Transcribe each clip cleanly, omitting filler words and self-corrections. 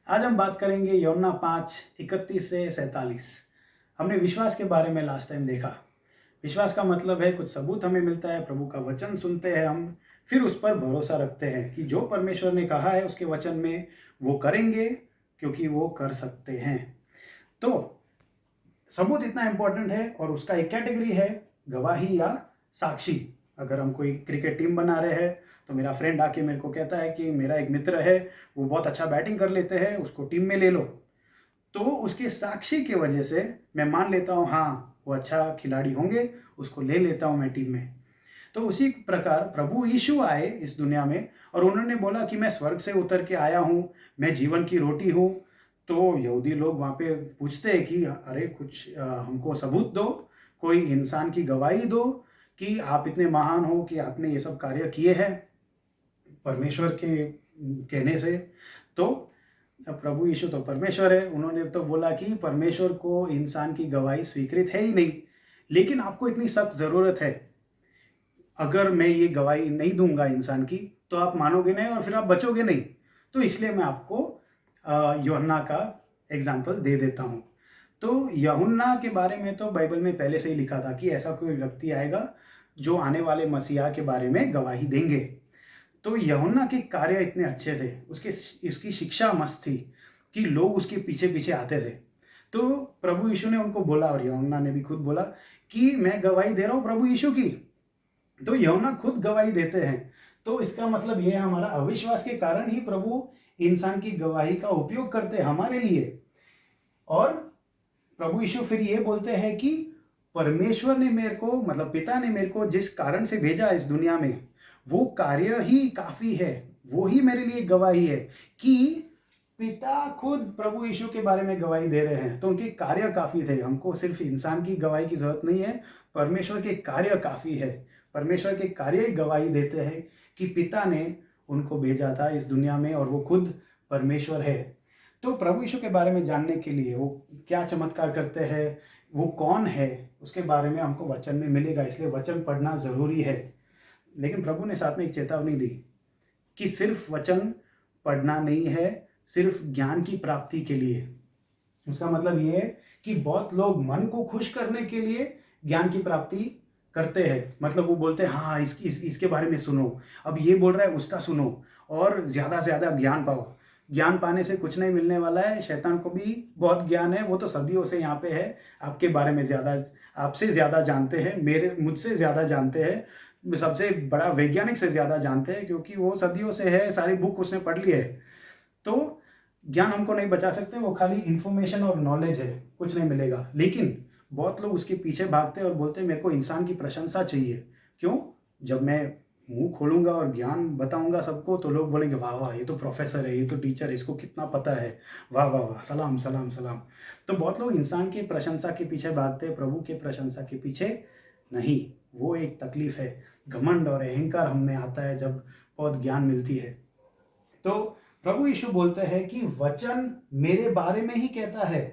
आज हम बात करेंगे यूहन्ना 5:31 से 47। हमने विश्वास के बारे में लास्ट टाइम देखा। विश्वास का मतलब है कुछ सबूत हमें मिलता है, प्रभु का वचन सुनते हैं हम, फिर उस पर भरोसा रखते हैं कि जो परमेश्वर ने कहा है उसके वचन में वो करेंगे, क्योंकि वो कर सकते हैं। तो सबूत इतना इम्पोर्टेंट है और उसका एक कैटेगरी है गवाही या साक्षी। अगर हम कोई क्रिकेट टीम बना रहे हैं तो मेरा फ्रेंड आके मेरे को कहता है कि मेरा एक मित्र है, वो बहुत अच्छा बैटिंग कर लेते हैं, उसको टीम में ले लो। तो उसके साक्षी की वजह से मैं मान लेता हूँ हाँ वो अच्छा खिलाड़ी होंगे, उसको ले लेता हूँ मैं टीम में। तो उसी प्रकार प्रभु यीशु आए इस दुनिया में और उन्होंने बोला कि मैं स्वर्ग से उतर के आया हूँ, मैं जीवन की रोटी हूँ। तो यहूदी लोग वहाँ पे पूछते हैं कि अरे कुछ हमको सबूत दो, कोई इंसान की गवाही दो कि आप इतने महान हो कि आपने ये सब कार्य किए हैं परमेश्वर के कहने से। तो प्रभु यीशु तो परमेश्वर है, उन्होंने तो बोला कि परमेश्वर को इंसान की गवाही स्वीकृत है ही नहीं, लेकिन आपको इतनी सख्त ज़रूरत है। अगर मैं ये गवाही नहीं दूंगा इंसान की तो आप मानोगे नहीं और फिर आप बचोगे नहीं। तो इसलिए मैं आपको यूहन्ना का एग्जाम्पल दे देता हूँ। तो यूहन्ना के बारे में तो बाइबल में पहले से ही लिखा था कि ऐसा कोई व्यक्ति आएगा जो आने वाले मसीहा के बारे में गवाही देंगे। तो यूहन्ना के कार्य इतने अच्छे थे, इसकी शिक्षा मस्त थी कि लोग उसके पीछे पीछे आते थे। तो प्रभु यीशु ने उनको बोला और यूहन्ना ने भी खुद बोला कि मैं गवाही दे रहा हूँ प्रभु यीशु की। तो यूहन्ना खुद गवाही देते हैं। तो इसका मतलब ये है हमारा अविश्वास के कारण ही प्रभु इंसान की गवाही का उपयोग करते हैं हमारे लिए। और प्रभु यीशु फिर ये बोलते हैं कि परमेश्वर ने मेरे को, मतलब पिता ने मेरे को जिस कारण से भेजा इस दुनिया में, वो कार्य ही काफ़ी है, वो ही मेरे लिए गवाही है कि पिता खुद प्रभु यीशु के बारे में गवाही दे रहे हैं। तो उनके कार्य काफ़ी थे, हमको सिर्फ इंसान की गवाही की ज़रूरत नहीं है, परमेश्वर के कार्य काफ़ी है। परमेश्वर के कार्य ही गवाही देते हैं कि पिता ने उनको भेजा था इस दुनिया में और वो खुद परमेश्वर है। तो प्रभु यीशु के बारे में जानने के लिए वो क्या चमत्कार करते हैं, वो कौन है, उसके बारे में हमको वचन में मिलेगा, इसलिए वचन पढ़ना ज़रूरी है। लेकिन प्रभु ने साथ में एक चेतावनी दी कि सिर्फ वचन पढ़ना नहीं है सिर्फ ज्ञान की प्राप्ति के लिए। उसका मतलब ये है कि बहुत लोग मन को खुश करने के लिए ज्ञान की प्राप्ति करते हैं। मतलब वो बोलते हैं हाँ इसके बारे में सुनो, अब ये बोल रहा है उसका सुनो और ज़्यादा से ज़्यादा ज्ञान पाओ। ज्ञान पाने से कुछ नहीं मिलने वाला है, शैतान को भी बहुत ज्ञान है, वो तो सदियों से यहाँ पे है, आपके बारे में ज़्यादा, आपसे ज़्यादा जानते हैं, मुझसे ज़्यादा जानते हैं, सबसे बड़ा वैज्ञानिक से ज़्यादा जानते हैं, क्योंकि वो सदियों से है, सारी बुक उसने पढ़ ली है। तो ज्ञान हमको नहीं बचा सकते, वो खाली इन्फॉर्मेशन और नॉलेज है, कुछ नहीं मिलेगा। लेकिन बहुत लोग उसके पीछे भागते हैं और बोलते हैं मेरे को इंसान की प्रशंसा चाहिए। क्यों? जब मैं मुंह खोलूंगा और ज्ञान बताऊंगा सबको तो लोग बोलेंगे वाह वाह ये तो प्रोफेसर है, ये तो टीचर है, इसको कितना पता है, वाह वाह वाह, सलाम सलाम सलाम। तो बहुत लोग इंसान की प्रशंसा के पीछे भागते हैं, प्रभु के प्रशंसा के पीछे नहीं। वो एक तकलीफ है, घमंड और अहंकार हम में आता है जब बहुत ज्ञान मिलती है। तो प्रभु यीशु बोलते हैं कि वचन मेरे बारे में ही कहता है।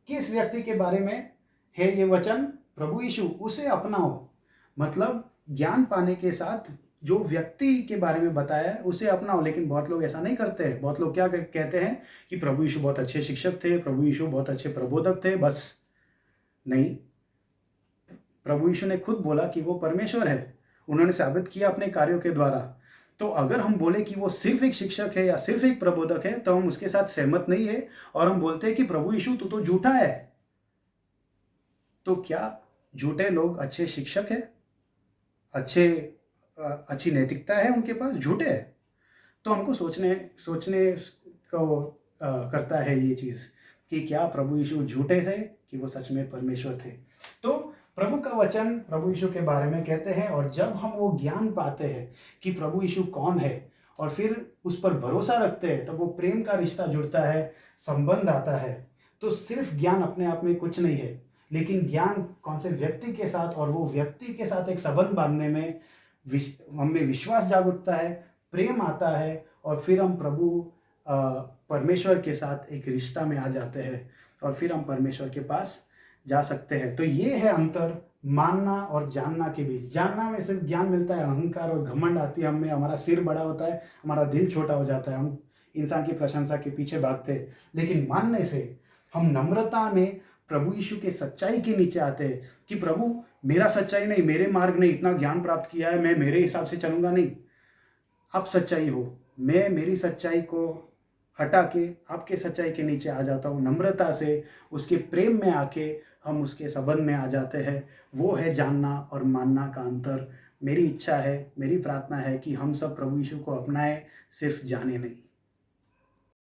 किस व्यक्ति के बारे में है ये वचन? प्रभु यीशु, उसे अपनाओ। मतलब ज्ञान पाने के साथ जो व्यक्ति के बारे में बताया है उसे अपनाओ। लेकिन बहुत लोग ऐसा नहीं करते हैं। बहुत लोग क्या कहते हैं कि प्रभु यीशु बहुत अच्छे शिक्षक थे, प्रभु यीशु बहुत अच्छे प्रबोधक थे, बस। नहीं, प्रभु यीशु ने खुद बोला कि वो परमेश्वर है, उन्होंने साबित किया अपने कार्यों के द्वारा। तो अगर हम बोले कि वो सिर्फ एक शिक्षक है या सिर्फ एक प्रबोधक है तो हम उसके साथ सहमत नहीं है और हम बोलते हैं कि प्रभु यीशु तू तो झूठा है। तो क्या झूठे लोग अच्छे शिक्षक है, अच्छी नैतिकता है उनके पास, झूठे है? तो हमको सोचने को करता है ये चीज़ कि क्या प्रभु यीशु झूठे थे कि वो सच में परमेश्वर थे। तो प्रभु का वचन प्रभु यीशु के बारे में कहते हैं और जब हम वो ज्ञान पाते हैं कि प्रभु यीशु कौन है और फिर उस पर भरोसा रखते हैं तब वो प्रेम का रिश्ता जुड़ता है, संबंध आता है। तो सिर्फ ज्ञान अपने आप में कुछ नहीं है, लेकिन ज्ञान कौन से व्यक्ति के साथ और वो व्यक्ति के साथ एक संबंध बांधने में हमें विश्वास जाग उठता है, प्रेम आता है और फिर हम प्रभु परमेश्वर के साथ एक रिश्ता में आ जाते हैं और फिर हम परमेश्वर के पास जा सकते हैं। तो ये है अंतर मानना और जानना के बीच। जानना में सिर्फ ज्ञान मिलता है, अहंकार और घमंड आती है हमें, हमारा सिर बड़ा होता है, हमारा दिल छोटा हो जाता है, हम इंसान की प्रशंसा के पीछे भागते, लेकिन मानने से हम नम्रता में प्रभु यीशु के सच्चाई के नीचे आते हैं कि प्रभु मेरा सच्चाई नहीं, मेरे मार्ग नहीं, इतना ज्ञान प्राप्त किया है, मैं मेरे हिसाब से चलूंगा नहीं, आप सच्चाई हो, मैं मेरी सच्चाई को हटा के आपके सच्चाई के नीचे आ जाता हूँ। नम्रता से उसके प्रेम में आके हम उसके संबंध में आ जाते हैं। वो है जानना और मानना का अंतर। मेरी इच्छा है, मेरी प्रार्थना है कि हम सब प्रभु यीशु को अपनाएं, सिर्फ जाने नहीं।